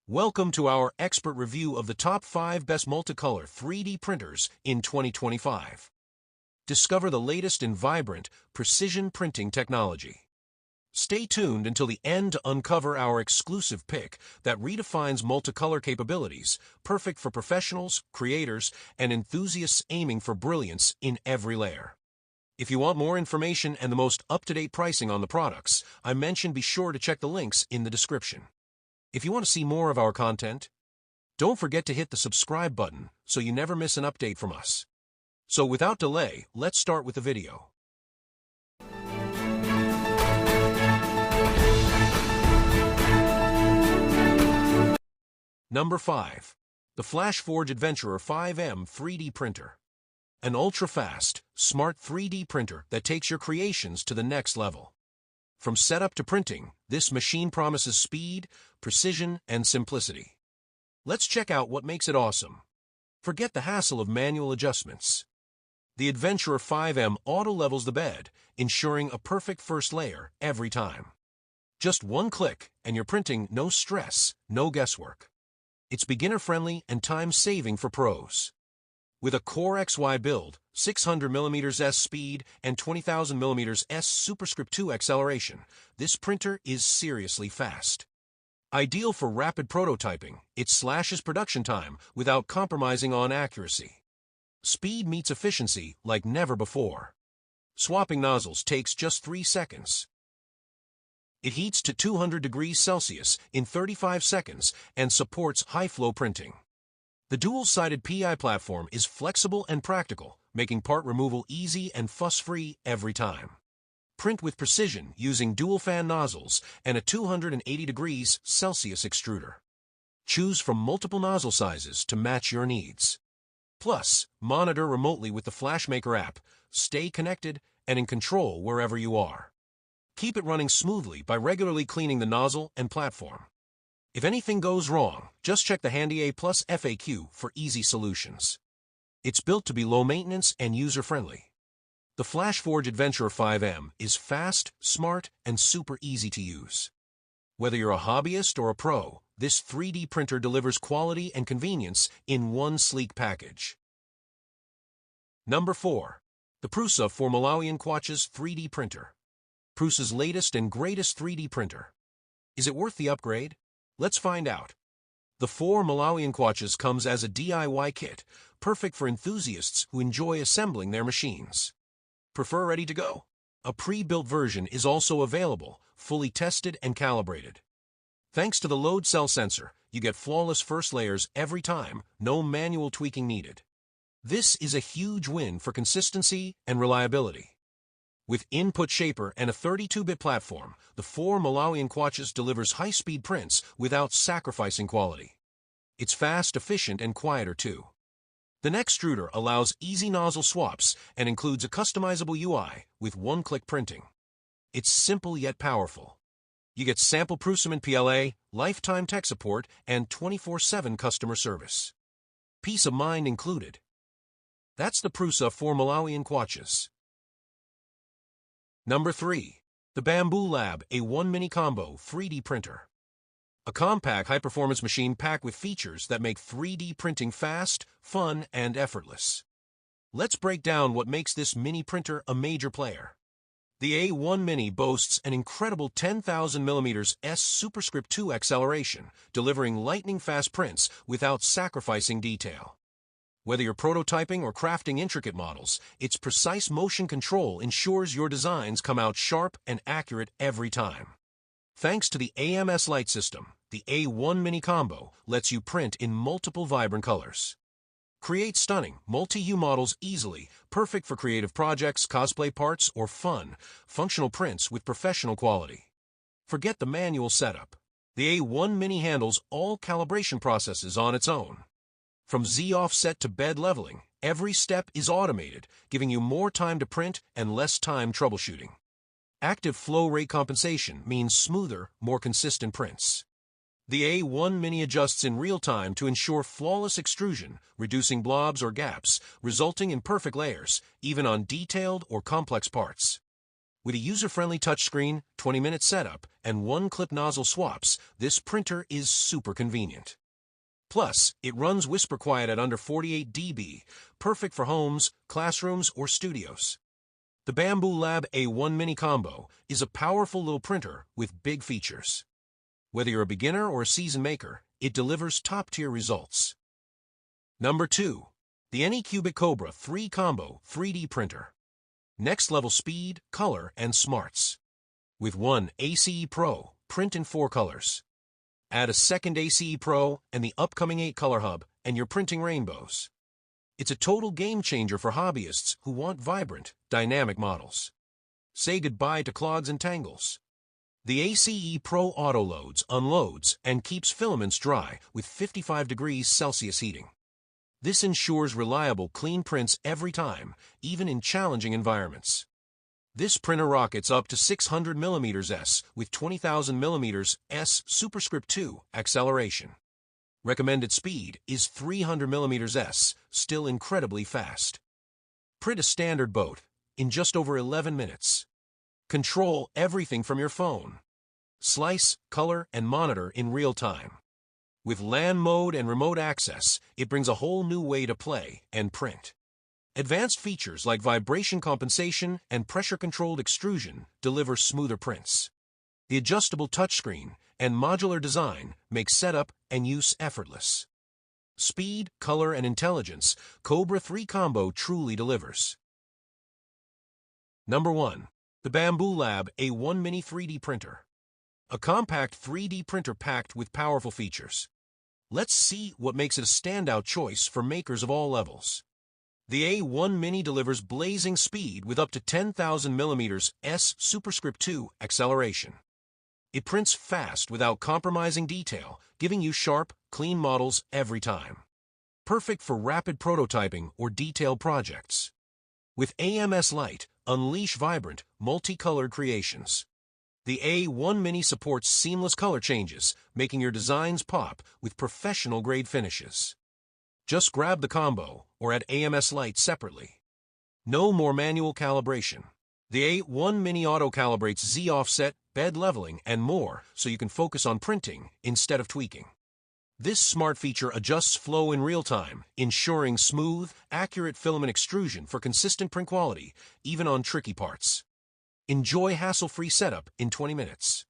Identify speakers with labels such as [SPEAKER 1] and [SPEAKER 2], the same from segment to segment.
[SPEAKER 1] Welcome to our expert review of the top 5 best multicolor 3D printers in 2025. Discover the latest in vibrant, precision printing technology. Stay tuned until the end to uncover our exclusive pick that redefines multicolor capabilities, perfect for professionals, creators, and enthusiasts aiming for brilliance in every layer. If you want more information and the most up-to-date pricing on the products I mentioned, be sure to check the links in the description. If you want to see more of our content, don't forget to hit the subscribe button so you never miss an update from us. So without delay, let's start with the video. Number 5. The Flashforge Adventurer 5M 3D Printer. An ultra-fast, smart 3D printer that takes your creations to the next level. From setup to printing, this machine promises speed, precision, and simplicity. Let's check out what makes it awesome. Forget the hassle of manual adjustments. The Adventurer 5M auto-levels the bed, ensuring a perfect first layer every time. Just one click, and you're printing no stress, no guesswork. It's beginner-friendly and time-saving for pros. With a Core XY build, 600mm S speed, and 20,000mm S superscript 2 acceleration, this printer is seriously fast. Ideal for rapid prototyping, it slashes production time without compromising on accuracy. Speed meets efficiency like never before. Swapping nozzles takes just 3 seconds. It heats to 200 degrees Celsius in 35 seconds and supports high-flow printing. The dual-sided PI platform is flexible and practical, making part removal easy and fuss-free every time. Print with precision using dual-fan nozzles and a 280 degrees Celsius extruder. Choose from multiple nozzle sizes to match your needs. Plus, monitor remotely with the FlashMaker app, stay connected and in control wherever you are. Keep it running smoothly by regularly cleaning the nozzle and platform. If anything goes wrong, just check the Handy A+ FAQ for easy solutions. It's built to be low maintenance and user-friendly. The Flashforge Adventurer 5M is fast, smart, and super easy to use. Whether you're a hobbyist or a pro, this 3D printer delivers quality and convenience in one sleek package. Number 4. The Prusa MK4 3D Printer. Prusa's latest and greatest 3D printer. Is it worth the upgrade? Let's find out. The 4 MK4 comes as a DIY kit, perfect for enthusiasts who enjoy assembling their machines. Prefer ready to go? A pre-built version is also available, fully tested and calibrated. Thanks to the load cell sensor, you get flawless first layers every time, no manual tweaking needed. This is a huge win for consistency and reliability. With input shaper and a 32-bit platform, the 4 MK4 delivers high-speed prints without sacrificing quality. It's fast, efficient, and quieter too. The extruder allows easy nozzle swaps and includes a customizable UI with one-click printing. It's simple yet powerful. You get sample Prusa PLA, lifetime tech support, and 24/7 customer service. Peace of mind included. That's the Prusa 4 MK4. Number 3. The Bambu Lab A1 Mini Combo 3D Printer. A compact high-performance machine packed with features that make 3D printing fast, fun, and effortless. Let's break down what makes this mini printer a major player. The A1 Mini boasts an incredible 10,000mm S superscript 2 acceleration, delivering lightning-fast prints without sacrificing detail. Whether you're prototyping or crafting intricate models, its precise motion control ensures your designs come out sharp and accurate every time. Thanks to the AMS light system, the A1 Mini Combo lets you print in multiple vibrant colors. Create stunning, multi-hue models easily, perfect for creative projects, cosplay parts, or fun, functional prints with professional quality. Forget the manual setup. The A1 Mini handles all calibration processes on its own. From Z offset to bed leveling, every step is automated, giving you more time to print and less time troubleshooting. Active flow rate compensation means smoother, more consistent prints. The A1 Mini adjusts in real time to ensure flawless extrusion, reducing blobs or gaps, resulting in perfect layers, even on detailed or complex parts. With a user-friendly touchscreen, 20-minute setup, and one-clip nozzle swaps, this printer is super convenient. Plus, it runs whisper quiet at under 48 dB, perfect for homes, classrooms, or studios. The Bambu Lab A1 Mini Combo is a powerful little printer with big features. Whether you're a beginner or a seasoned maker, it delivers top-tier results. Number 2. The Anycubic Kobra 3 Combo 3D Printer. Next-level speed, color, and smarts. With one ACE Pro, print in 4 colors. Add a second ACE Pro and the upcoming 8-color hub, and you're printing rainbows. It's a total game-changer for hobbyists who want vibrant, dynamic models. Say goodbye to clogs and tangles. The ACE Pro auto-loads, unloads, and keeps filaments dry with 55 degrees Celsius heating. This ensures reliable, clean prints every time, even in challenging environments. This printer rockets up to 600 mm S with 20,000 mm S superscript 2 acceleration. Recommended speed is 300 mm S, still incredibly fast. Print a standard boat in just over 11 minutes. Control everything from your phone. Slice, color, and monitor in real time. With LAN mode and remote access, it brings a whole new way to play and print. Advanced features like vibration compensation and pressure-controlled extrusion deliver smoother prints. The adjustable touchscreen and modular design make setup and use effortless. Speed, color, and intelligence, Kobra 3 Combo truly delivers. Number 1. The Bambu Lab A1 Mini 3D Printer. A compact 3D printer packed with powerful features. Let's see what makes it a standout choice for makers of all levels. The A1 Mini delivers blazing speed with up to 10,000 mm S superscript 2 acceleration. It prints fast without compromising detail, giving you sharp, clean models every time. Perfect for rapid prototyping or detailed projects. With AMS Light, unleash vibrant, multicolored creations. The A1 Mini supports seamless color changes, making your designs pop with professional-grade finishes. Just grab the combo or add AMS Light separately. No more manual calibration. The A1 Mini auto-calibrates Z-offset, bed leveling, and more so you can focus on printing instead of tweaking. This smart feature adjusts flow in real time, ensuring smooth, accurate filament extrusion for consistent print quality, even on tricky parts. Enjoy hassle-free setup in 20 minutes.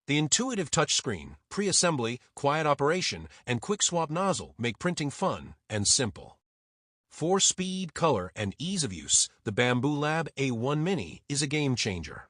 [SPEAKER 1] The intuitive touchscreen, pre-assembly, quiet operation, and quick swap nozzle make printing fun and simple. For speed, color, and ease of use, the Bambu Lab A1 Mini is a game changer.